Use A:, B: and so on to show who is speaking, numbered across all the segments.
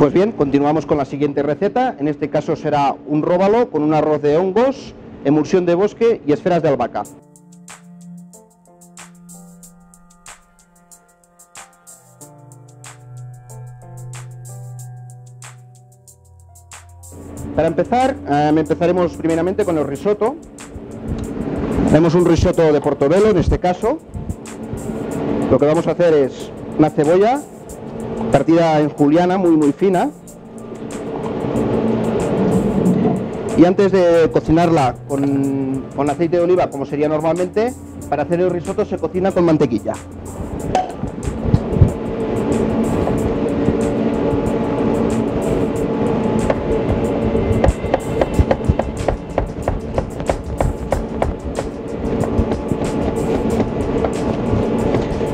A: Pues bien, continuamos con la siguiente receta. En este caso será un róbalo con un arroz de hongos, emulsión de bosque y esferas de albahaca. Para empezar, empezaremos primeramente con el risotto. Tenemos un risotto de portobello en este caso. Lo que vamos a hacer es una cebolla partida en juliana, muy fina. Y antes de cocinarla con aceite de oliva, como sería normalmente, para hacer el risotto se cocina con mantequilla.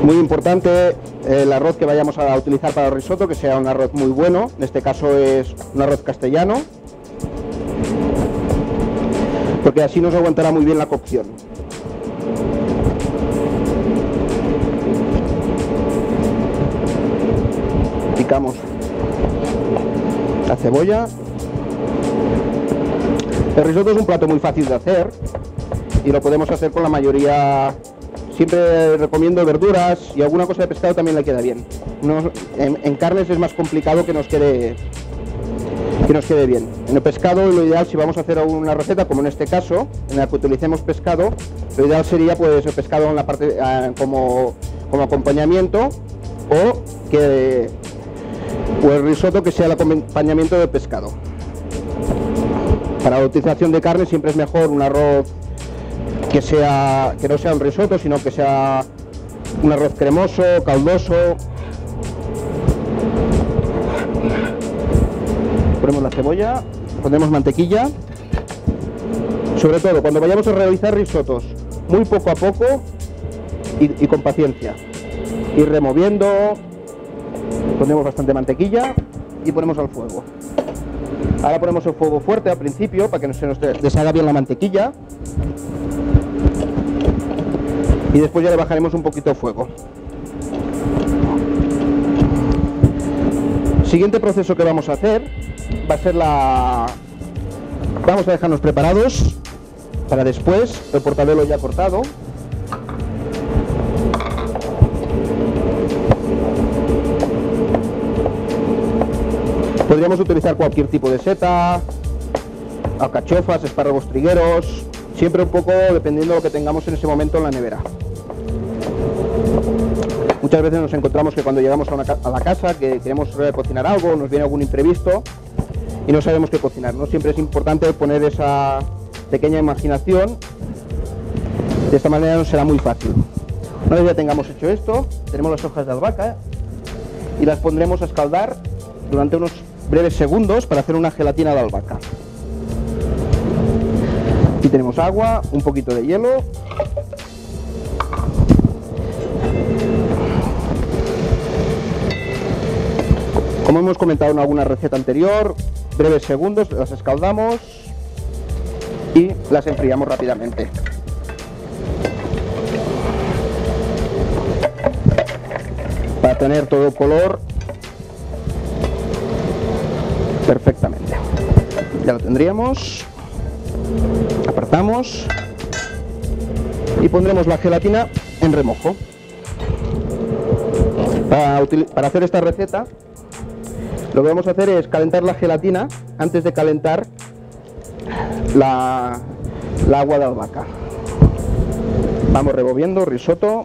A: Muy importante el arroz que vayamos a utilizar para el risotto, que sea un arroz muy bueno. En este caso es un arroz castellano, porque así nos aguantará muy bien la cocción. Picamos la cebolla. El risotto es un plato muy fácil de hacer y lo podemos hacer con la mayoría. Siempre recomiendo verduras y alguna cosa de pescado también le queda bien. En carnes es más complicado que nos quede bien. En el pescado lo ideal, si vamos a hacer una receta como en este caso, en la que utilicemos pescado, lo ideal sería pues el pescado en la parte como acompañamiento o el risotto que sea el acompañamiento del pescado. Para la utilización de carne siempre es mejor un arroz que no sea un risotto, sino que sea un arroz cremoso, caldoso. Ponemos la cebolla, ponemos mantequilla. Sobre todo, cuando vayamos a realizar risottos, muy poco a poco y con paciencia. Ir removiendo, ponemos bastante mantequilla y ponemos al fuego. Ahora ponemos el fuego fuerte al principio para que no se nos deshaga bien la mantequilla. Y después ya le bajaremos un poquito el fuego. Siguiente proceso que vamos a hacer va a ser vamos a dejarnos preparados para después el portobello ya cortado. Podríamos utilizar cualquier tipo de seta, alcachofas, espárragos trigueros, siempre un poco dependiendo de lo que tengamos en ese momento en la nevera. Muchas veces nos encontramos que cuando llegamos a la casa, que queremos cocinar algo, nos viene algún imprevisto y no sabemos qué cocinar, ¿no? Siempre es importante poner esa pequeña imaginación, de esta manera nos será muy fácil. Una vez ya tengamos hecho esto, tenemos las hojas de albahaca y las pondremos a escaldar durante unos breves segundos para hacer una gelatina de albahaca. Aquí tenemos agua, un poquito de hielo. Como hemos comentado en alguna receta anterior, breves segundos, las escaldamos y las enfriamos rápidamente. Para tener todo el color perfectamente. Ya lo tendríamos. Apartamos y pondremos la gelatina en remojo. Para hacer esta receta, lo que vamos a hacer es calentar la gelatina antes de calentar la agua de albahaca. Vamos revolviendo risotto.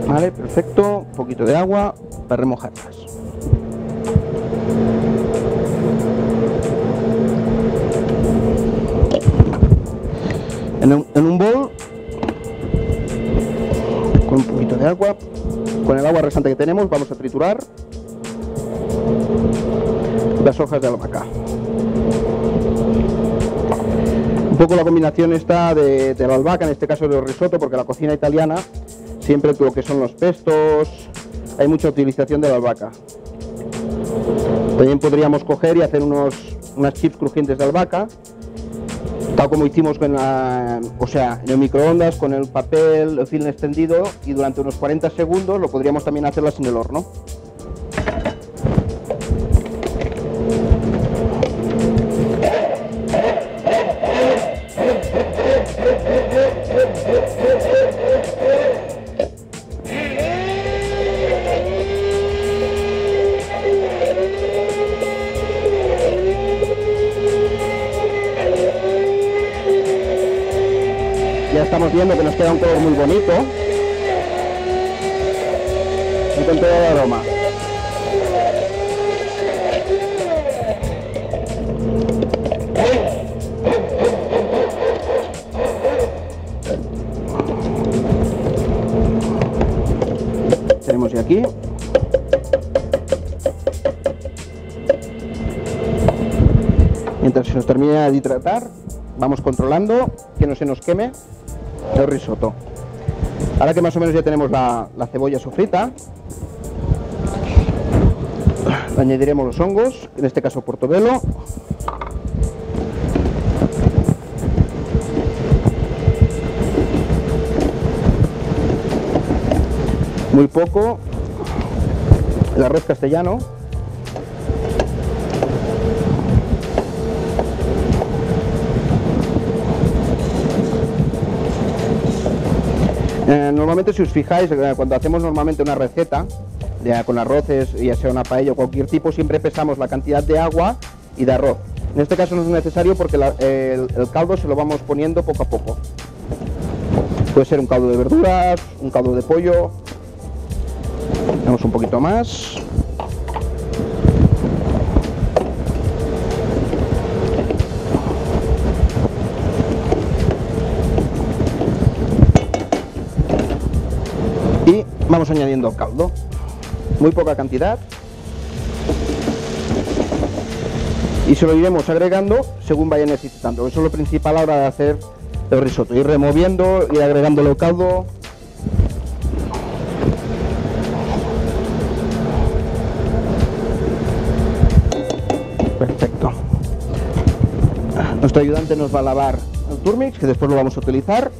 A: Vale, perfecto. Un poquito de agua para remojarlas. En un bol, con un poquito de agua, con el agua restante que tenemos, vamos a triturar las hojas de albahaca. Un poco la combinación está de la albahaca, en este caso del risotto, porque la cocina italiana, siempre lo que son los pestos, hay mucha utilización de la albahaca. También podríamos coger y hacer unos unas chips crujientes de albahaca, tal como hicimos con en el microondas, con el papel, el film extendido, y durante unos 40 segundos lo podríamos también hacerlas en el horno. Ya estamos viendo que nos queda un color muy bonito y con todo el aroma. Tenemos ya aquí. Mientras se nos termina de hidratar, vamos controlando que no se nos queme el risotto. Ahora que más o menos ya tenemos la cebolla sofrita, le añadiremos los hongos, en este caso portobello, muy poco, el arroz castellano, normalmente, si os fijáis, cuando hacemos normalmente una receta con arroces, ya sea una paella o cualquier tipo, siempre pesamos la cantidad de agua y de arroz. En este caso no es necesario porque el caldo se lo vamos poniendo poco a poco. Puede ser un caldo de verduras, un caldo de pollo. Damos un poquito más. Y vamos añadiendo el caldo, muy poca cantidad, y se lo iremos agregando según vaya necesitando. Eso es lo principal a la hora de hacer el risotto, ir removiendo, ir agregándole el caldo. Perfecto. Nuestro ayudante nos va a lavar el turmix, que después lo vamos a utilizar.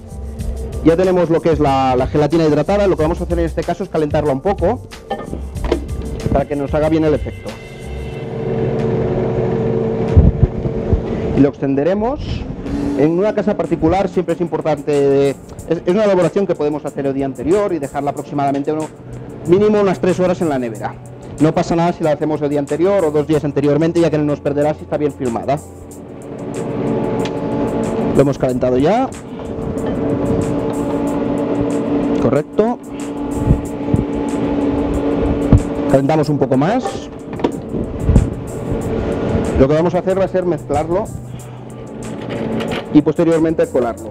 A: Ya tenemos lo que es la gelatina hidratada. Lo que vamos a hacer en este caso es calentarla un poco para que nos haga bien el efecto. Y lo extenderemos. En una casa particular siempre es importante, es una elaboración que podemos hacer el día anterior y dejarla aproximadamente mínimo unas 3 horas en la nevera. No pasa nada si la hacemos el día anterior o 2 días anteriormente, ya que no nos perderá si está bien filmada. Lo hemos calentado ya. Correcto. Calentamos un poco más. Lo que vamos a hacer va a ser mezclarlo y posteriormente colarlo.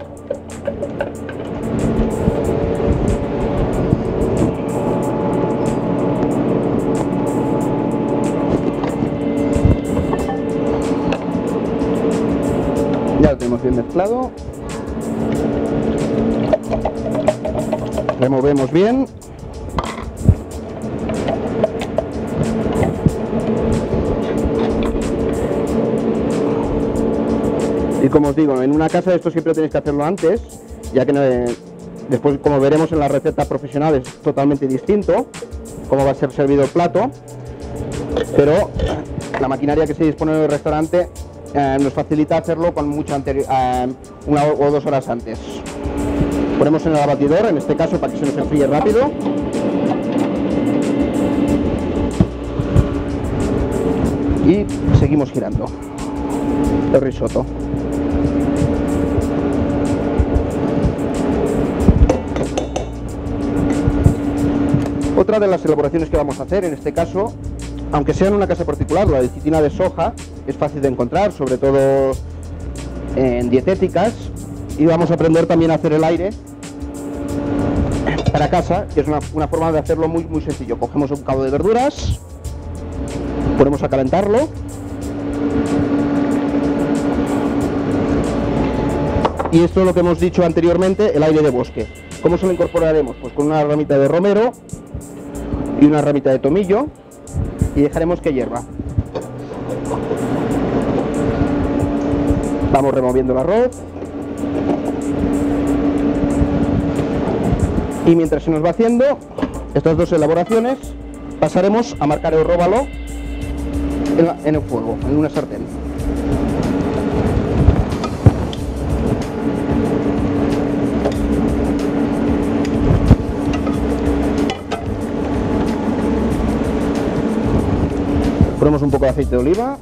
A: Ya lo tenemos bien mezclado. Removemos bien. Y como os digo, en una casa esto siempre tenéis que hacerlo antes, ya que después, como veremos en la receta profesional, es totalmente distinto cómo va a ser servido el plato, pero la maquinaria que se dispone en el restaurante nos facilita hacerlo con mucho 1 o 2 horas antes. Ponemos en el abatidor, en este caso para que se nos enfríe rápido. Y seguimos girando el risotto. Otra de las elaboraciones que vamos a hacer en este caso, aunque sea en una casa particular, la lecitina de soja es fácil de encontrar, sobre todo en dietéticas, y vamos a aprender también a hacer el aire para casa, que es una forma de hacerlo muy sencillo. Cogemos un caldo de verduras, ponemos a calentarlo, y esto es lo que hemos dicho anteriormente, el aire de bosque. ¿Cómo se lo incorporaremos? Pues con una ramita de romero y una ramita de tomillo, y dejaremos que hierva. Vamos removiendo el arroz. Y mientras se nos va haciendo estas dos elaboraciones, pasaremos a marcar el róbalo en el fuego, en una sartén. Ponemos un poco de aceite de oliva.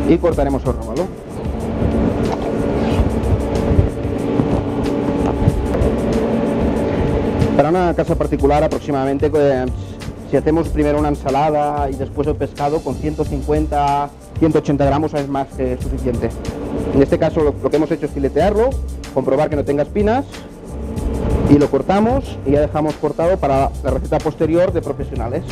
A: Y cortaremos el róbalo. Para una casa particular aproximadamente, si hacemos primero una ensalada y después el pescado, con 150, 180 gramos es más que suficiente. En este caso lo que hemos hecho es filetearlo, comprobar que no tenga espinas y lo cortamos y ya dejamos cortado para la receta posterior de profesionales.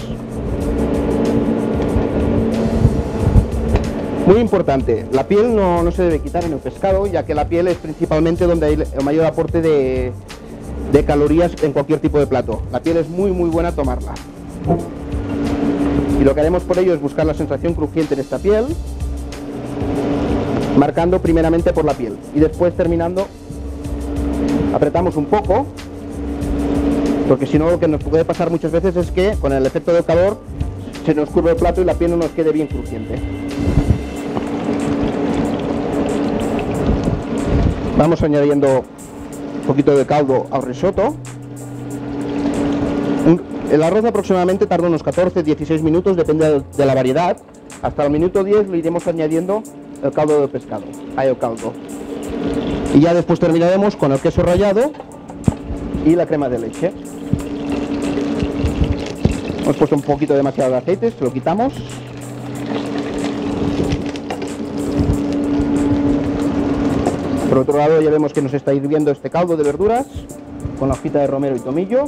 A: Muy importante, la piel no se debe quitar en el pescado, ya que la piel es principalmente donde hay el mayor aporte de calorías en cualquier tipo de plato. La piel es muy buena tomarla. Y lo que haremos por ello es buscar la sensación crujiente en esta piel, marcando primeramente por la piel y después terminando apretamos un poco, porque si no lo que nos puede pasar muchas veces es que con el efecto del calor se nos curve el plato y la piel no nos quede bien crujiente. Vamos añadiendo un poquito de caldo al risotto. El arroz aproximadamente tarda unos 14-16 minutos, depende de la variedad. Hasta el minuto 10 le iremos añadiendo el caldo de pescado, el caldo. Y ya después terminaremos con el queso rallado y la crema de leche. Hemos puesto un poquito demasiado de aceite, se lo quitamos. Por otro lado ya vemos que nos está hirviendo este caldo de verduras con la hojita de romero y tomillo.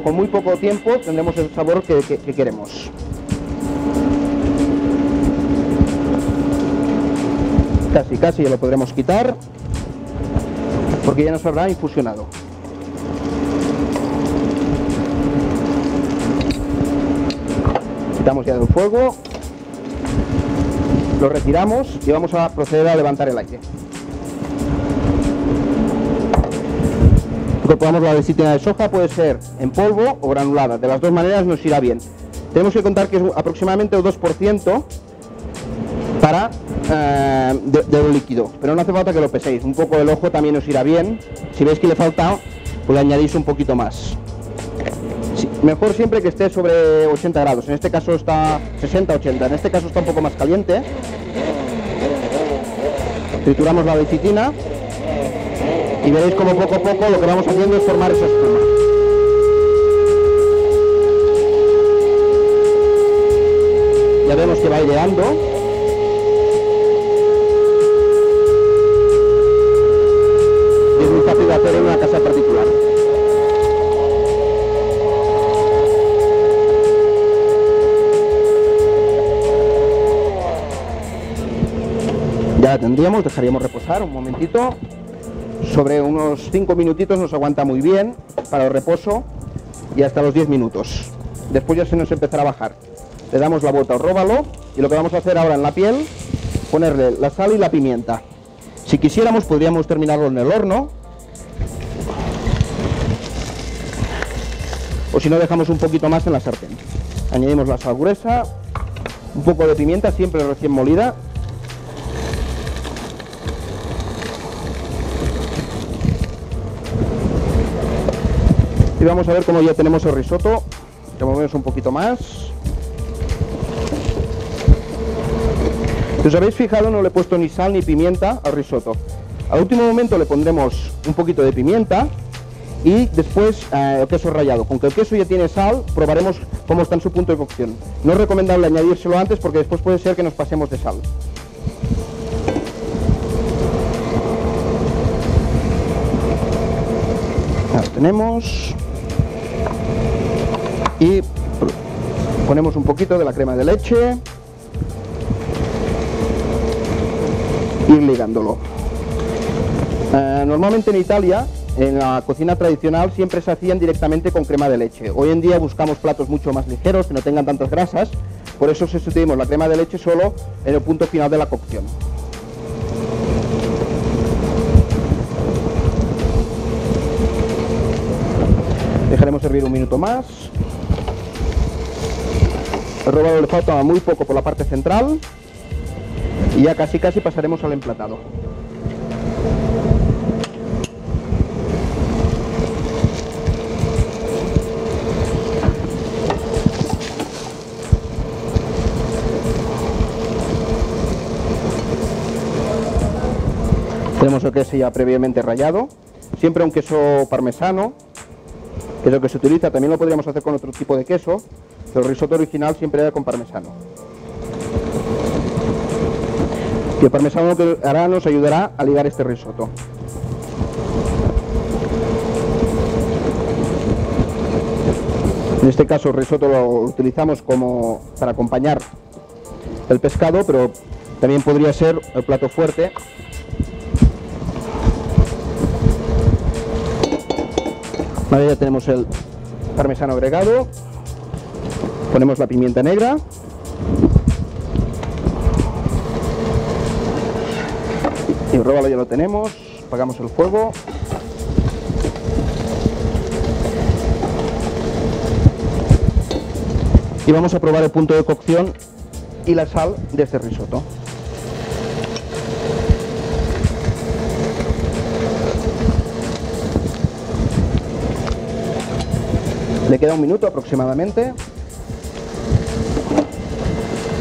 A: Con muy poco tiempo tendremos el sabor que queremos. Casi ya lo podremos quitar porque ya nos habrá infusionado. Quitamos ya del fuego, lo retiramos y vamos a proceder a levantar el aire. Incorporamos la lecitina de soja, puede ser en polvo o granulada, de las dos maneras nos irá bien. Tenemos que contar que es aproximadamente el 2% del líquido, pero no hace falta que lo peséis, un poco del ojo también os irá bien. Si veis que le falta, pues le añadís un poquito más. Sí, mejor siempre que esté sobre 80 grados, en este caso está 60-80, en este caso está un poco más caliente. Trituramos la lecitina y veréis como poco a poco lo que vamos haciendo es formar esa espuma. Ya vemos que va aireando. Y es muy fácil de hacer en una casa particular. Ya la tendríamos, dejaríamos reposar un momentito. Sobre unos 5 minutitos nos aguanta muy bien para el reposo y hasta los 10 minutos. Después ya se nos empezará a bajar. Le damos la vuelta al róbalo y lo que vamos a hacer ahora en la piel, ponerle la sal y la pimienta. Si quisiéramos podríamos terminarlo en el horno, o si no dejamos un poquito más en la sartén. Añadimos la sal gruesa, un poco de pimienta, siempre recién molida. Y vamos a ver cómo ya tenemos el risotto. Removemos un poquito más. Si os habéis fijado, no le he puesto ni sal ni pimienta al risotto. Al último momento le pondremos un poquito de pimienta y después el queso rallado. Con que el queso ya tiene sal, probaremos cómo está en su punto de cocción. No es recomendable añadírselo antes porque después puede ser que nos pasemos de sal. Ya lo tenemos. Y ponemos un poquito de la crema de leche, ir ligándolo. Normalmente en Italia en la cocina tradicional siempre se hacían directamente con crema de leche. Hoy en día buscamos platos mucho más ligeros, que no tengan tantas grasas, por eso sustituimos la crema de leche solo en el punto final de la cocción. Dejaremos hervir un minuto más. El róbalo le falta muy poco por la parte central y ya casi pasaremos al emplatado. Tenemos el queso ya previamente rallado, siempre un queso parmesano, que es lo que se utiliza. También lo podríamos hacer con otro tipo de queso, pero el risotto original siempre era con parmesano. Y el parmesano lo que hará nos ayudará a ligar este risotto. En este caso el risotto lo utilizamos como para acompañar el pescado, pero también podría ser el plato fuerte. Vale, ya tenemos el parmesano agregado, ponemos la pimienta negra, y el róbalo ya lo tenemos, apagamos el fuego. Y vamos a probar el punto de cocción y la sal de este risotto. Le queda un minuto aproximadamente,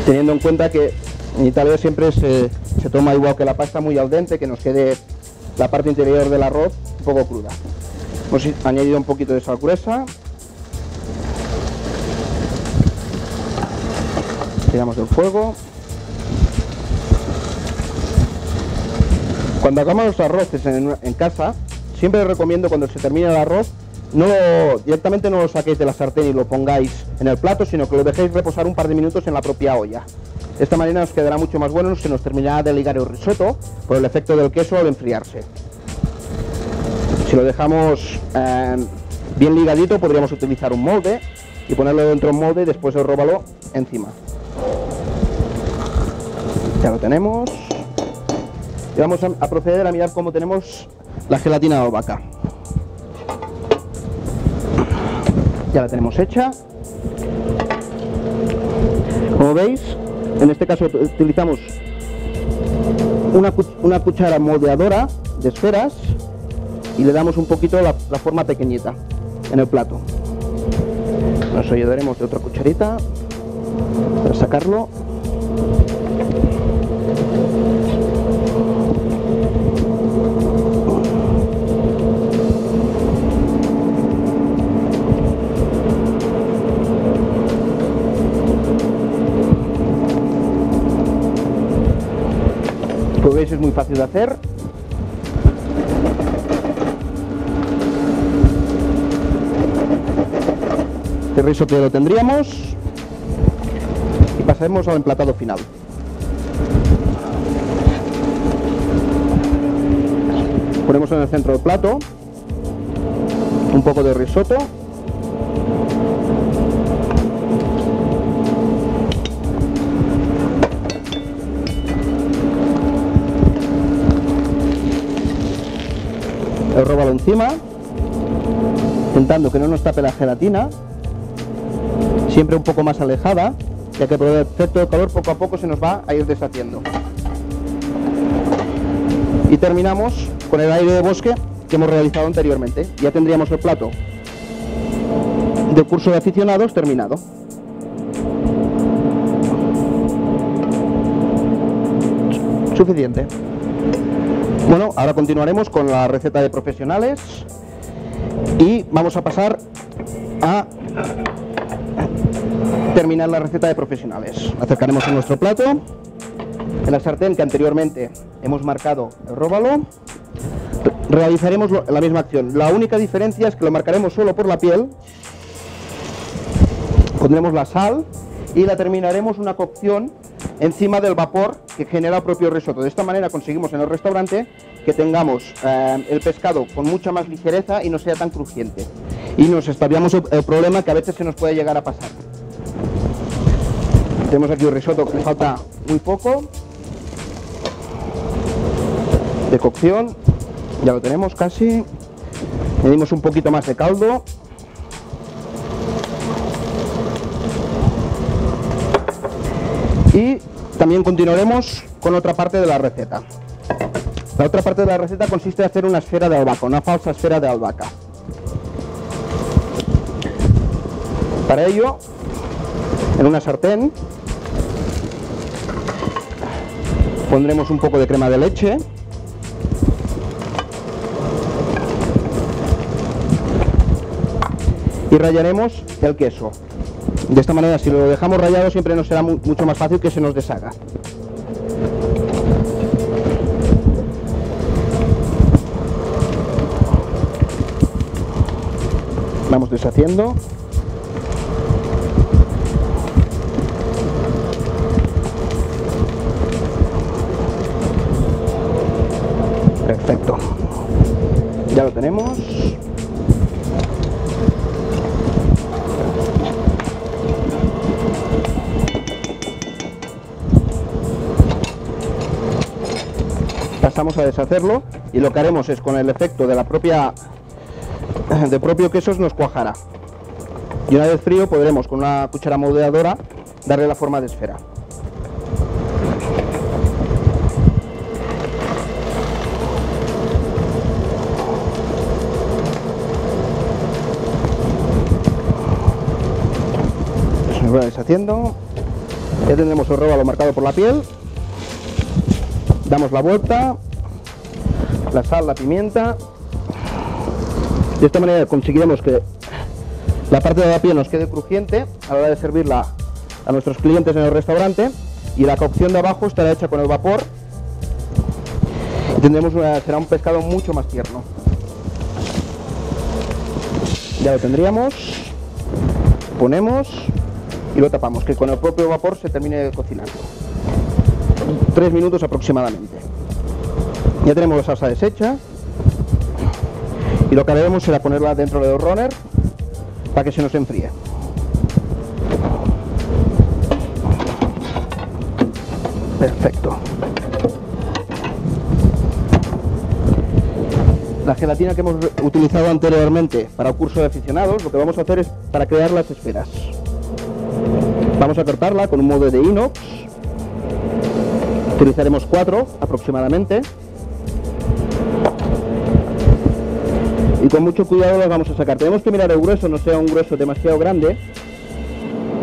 A: teniendo en cuenta que en Italia siempre se toma igual que la pasta, muy al dente, que nos quede la parte interior del arroz un poco cruda. Hemos añadido un poquito de sal gruesa, tiramos del fuego. Cuando hagamos los arroces en casa, siempre recomiendo, cuando se termine el arroz, directamente no lo saquéis de la sartén y lo pongáis en el plato, sino que lo dejéis reposar un par de minutos en la propia olla. De esta manera nos quedará mucho más bueno, se nos terminará de ligar el risotto por el efecto del queso al enfriarse. Si lo dejamos bien ligadito, podríamos utilizar un molde y ponerlo dentro de un molde y después el róbalo encima. Ya lo tenemos. Y vamos a proceder a mirar cómo tenemos la gelatina de albahaca. Ya la tenemos hecha. Como veis, en este caso utilizamos una cuchara moldeadora de esferas y le damos un poquito la forma pequeñita en el plato. Nos ayudaremos de otra cucharita para sacarlo. Como veis, es muy fácil de hacer. Este risotto lo tendríamos y pasaremos al emplatado final. Ponemos en el centro del plato un poco de risotto. El róbalo encima, intentando que no nos tape la gelatina, siempre un poco más alejada, ya que por el efecto del calor poco a poco se nos va a ir deshaciendo. Y terminamos con el aire de bosque que hemos realizado anteriormente. Ya tendríamos el plato del curso de aficionados terminado. Suficiente. Bueno, ahora continuaremos con la receta de profesionales y vamos a pasar a terminar la receta de profesionales. Acercaremos a nuestro plato. En la sartén que anteriormente hemos marcado el róbalo, realizaremos la misma acción. La única diferencia es que lo marcaremos solo por la piel, pondremos la sal y la terminaremos una cocción encima del vapor que genera el propio risotto. De esta manera conseguimos en el restaurante que tengamos el pescado con mucha más ligereza y no sea tan crujiente. Y nos extraviamos el problema que a veces se nos puede llegar a pasar. Tenemos aquí un risotto que falta muy poco de cocción, ya lo tenemos casi. Añadimos un poquito más de caldo. Y también continuaremos con otra parte de la receta. La otra parte de la receta consiste en hacer una esfera de albahaca, una falsa esfera de albahaca. Para ello, en una sartén pondremos un poco de crema de leche. Y rallaremos el queso. De esta manera, si lo dejamos rallado, siempre nos será mucho más fácil que se nos deshaga. Vamos deshaciendo. Perfecto. Ya lo tenemos. Pasamos a deshacerlo y lo que haremos es, con el efecto de del propio queso, nos cuajará. Y una vez frío podremos con una cuchara moldeadora darle la forma de esfera. Se nos va deshaciendo. Ya tendremos el róbalo marcado por la piel. Damos la vuelta, la sal, la pimienta. De esta manera conseguiremos que la parte de la piel nos quede crujiente a la hora de servirla a nuestros clientes en el restaurante, y la cocción de abajo estará hecha con el vapor y será un pescado mucho más tierno. Ya lo tendríamos, ponemos y lo tapamos, que con el propio vapor se termine de cocinar. 3 minutos aproximadamente. Ya tenemos la salsa deshecha y lo que haremos será ponerla dentro del runner para que se nos enfríe. Perfecto. La gelatina que hemos utilizado anteriormente para el curso de aficionados, lo que vamos a hacer es para crear las esferas. Vamos a cortarla con un molde de inox. Utilizaremos 4 aproximadamente. Y con mucho cuidado las vamos a sacar. Tenemos que mirar el grueso, no sea un grueso demasiado grande,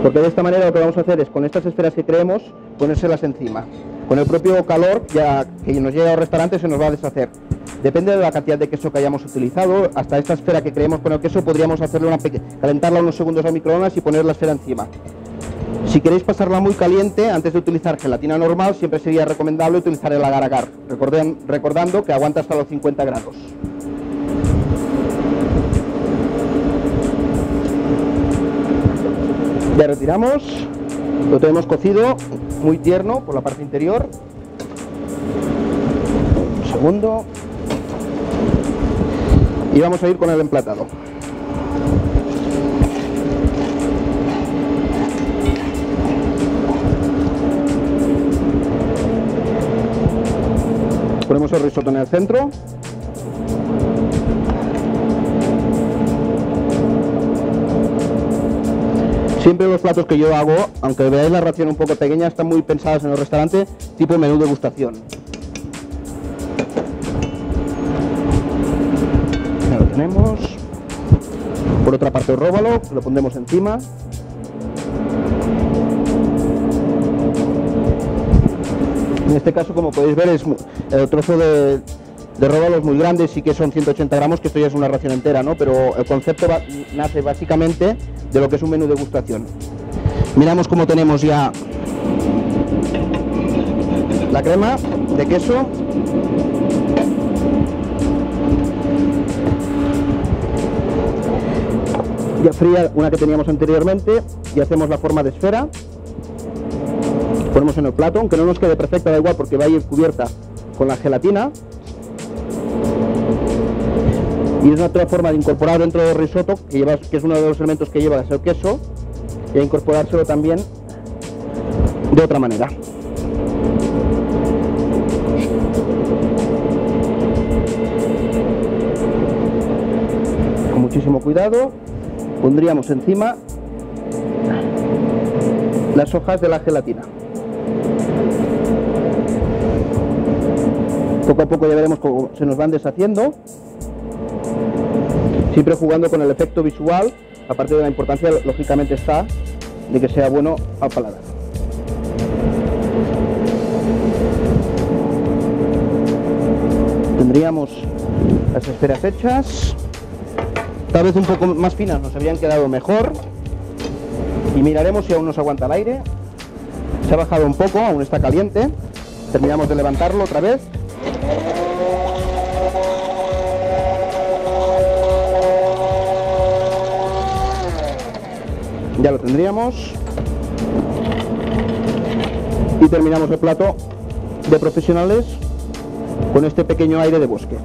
A: porque de esta manera lo que vamos a hacer es, con estas esferas que creemos, ponérselas encima. Con el propio calor, ya que nos llega al restaurante, se nos va a deshacer. Depende de la cantidad de queso que hayamos utilizado. Hasta esta esfera que creemos con el queso podríamos hacerle calentarla unos segundos al microondas y poner la esfera encima. Si queréis pasarla muy caliente, antes de utilizar gelatina normal, siempre sería recomendable utilizar el agar-agar, recordando que aguanta hasta los 50 grados. Ya retiramos, lo tenemos cocido, muy tierno por la parte interior. Un segundo. Y vamos a ir con el emplatado. Ponemos el risotto en el centro. Siempre los platos que yo hago, aunque veáis la ración un poco pequeña, están muy pensadas en el restaurante, tipo menú degustación. Ya lo tenemos. Por otra parte el róbalo, lo pondremos encima. En este caso, como podéis ver, es el trozo de róbalo es muy grande, sí que son 180 gramos, que esto ya es una ración entera, ¿no? Pero el concepto nace básicamente de lo que es un menú degustación. Miramos cómo tenemos ya la crema de queso. Ya fría una que teníamos anteriormente, y hacemos la forma de esfera. Ponemos en el plato, aunque no nos quede perfecta, da igual porque va a ir cubierta con la gelatina. Y es otra forma de incorporar dentro del risotto, que es uno de los elementos que lleva, es el queso, y a incorporárselo también de otra manera. Con muchísimo cuidado pondríamos encima las hojas de la gelatina. Poco a poco ya veremos cómo se nos van deshaciendo, siempre jugando con el efecto visual, aparte de la importancia, lógicamente, está de que sea bueno al paladar. Tendríamos las esferas hechas, tal vez un poco más finas nos habrían quedado mejor, y miraremos si aún nos aguanta el aire. Se ha bajado un poco, aún está caliente. Terminamos de levantarlo otra vez. Ya lo tendríamos. Y terminamos el plato de profesionales con este pequeño aire de bosque.